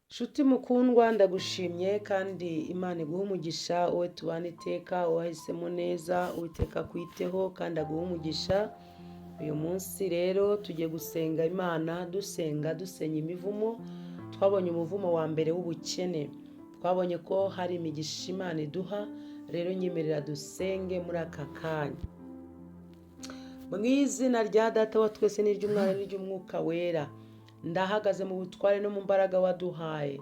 Nshuti mukundwa, ndagushimye kandi Imana iguhe umugisha, wowe tubana iteka, wahisemo neza, Uwiteka akwiteho kandi aguhe umugisha. Uyu munsi rero tugiye gusenga Imana, dusenya imivumo. Twabonye umuvumo wa mbere w'ubukene, twabonye ko hari imigisha Imana iduha. Rero nyemerera dusenge muri aka kanya. Mu izina rya Data wa twese n'iry'Umwana n'iry'Umwuka wera, ndahagaze mu butware no mu mbaraga waduhaye.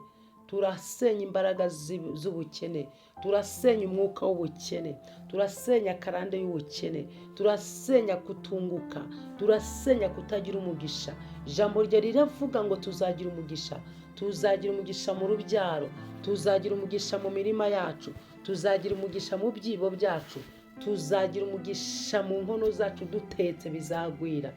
Turasenya imbaraga z'ubukene, turasenya umwuka w'ubukene, turasenya karande y'ubukene, turasenya kutunguka, turasenya kutagira umugisha. Ijambo rye riravuga ngo tuzagira umugisha. Tuzagira umugisha mu rubyaro, tuzagira umugisha mu mirima yacu, tuzagira umugisha mu byibo byacu, tuzagira umugisha mu nkono zacu dutetse bizagwira,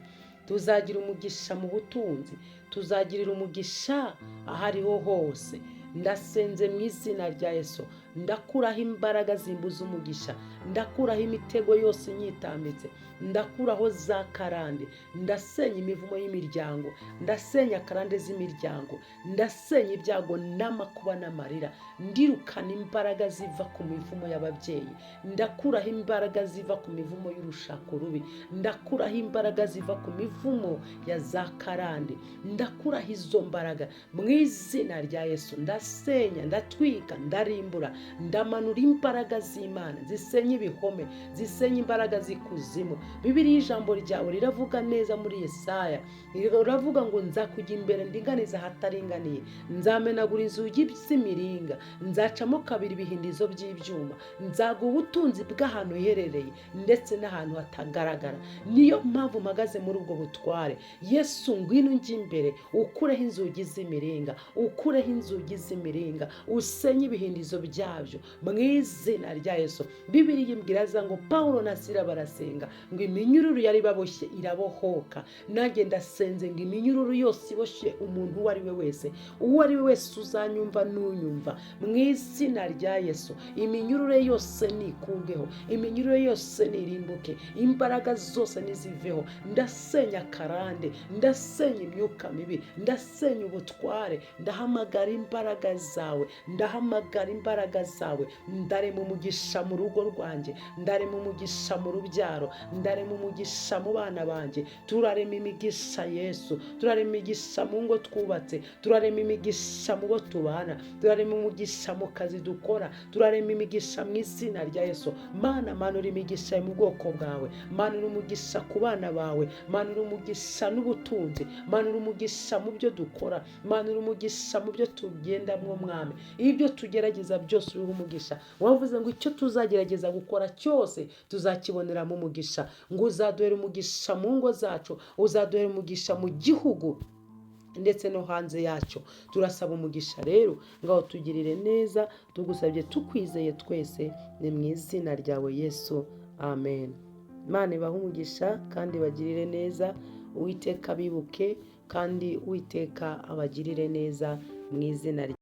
tuzagira umugisha mu butunzi, tuzagirira umugisha ahariho hose. Ndasenze mu izina rya Yesu, ndakuraho imbaraga zimbuza umugisha, ndakuraho imitego yose inyitambitse, ndakuraho za karande, ndasenya imivumo y'imiryango, ndasenya karande z'imiryango, ndasenya ibyago n'amakuba n'amarira, ndirukana imbaraga ziva ku mivumo y'ababyeyi, ndakuraho imbaraga ziva ku mivumo y'urushako rubi, ndakuraho imbaraga ziva ku mivumo ya za karande, ndakuraho izo mbaraga mu izina rya Yesu. Ndasenya, ndatwika, ndarimbura, ndamanura imbaraga z'Imana zisenya ibihome, zisenya imbaraga z'ikuzimu. Bibiliya ijambo ryawe riravuga neza muri Yesaya, riravuga ngo nzakujya imbere ndinganiza ahataringaniye, nzamenagura inzugi z'imiringa, nzacamo kabiri ibihindizo by'ibyuma, nzaguha ubutunzi bw'ahantu hiherereye ndetse n'ahantu hatagaragara. Niyo mpamvu mpagaze muri ubwo butware. Yesu, ngwino njye imbere, ukureho inzugi z'imiringa, ukureho inzugi z'imiringa, usenye ibihindizo byabyo mu izina rya Yesu. Bibiliya imbwira ngo Pawulo na Sila barasenga ngo iminyururu yari baboshye irabohoka. Nanjye ndasenze ngo iminyururu yose iboshye umuntu uwo ari we wese, uwo ari we wese uzanyumva n'unyumva, mu izina rya Yesu, iminyururu yose nikungeho, iminyururu yose nirimbuke, imbaraga zose niziveho. Ndasenya karande, ndasenya imyuka mibi, ndasenya ubutware, ndahamagara imbaraga zawe, ndahamagara imbaraga zawe. Ndarema umugisha mu rugo rwanjye, ndarema umugisha mu rubyaro, ndarema umugisha mu bana banjye. Turarema imigisha Yesu, turarema imigisha mu ngo twubatse, turarema imigisha mu bo tubana, turarema umugisha mu kazi dukora, turarema imigisha mu izina rya Yesu. Mana, manura imigisha mu bwoko bwawe, manura umugisha ku bana bawe, manura umugisha n'ubutunzi, manura umugisha mu byo dukora, manura umugisha mu byo tugendamo Mwami. Ibyo tugerageza byose uriho umugisha. Wavuze ngo icyo tuzagerageza gukora cyose tuzakiboneramo umugisha, ngo uzaduhera umugisha mu ngo zacu, uzaduhera umugisha mu gihugu ndetse no hanze yacyo. Turasaba umugisha rero, ngaho tugirire neza, tugusabye tukwizeye twese, ni mu izina ryawe Yesu, amen. Imana ibahe umugisha kandi bagirire neza. Uwiteka bibuke kandi Uwiteka abagirire neza mu izina ryawe.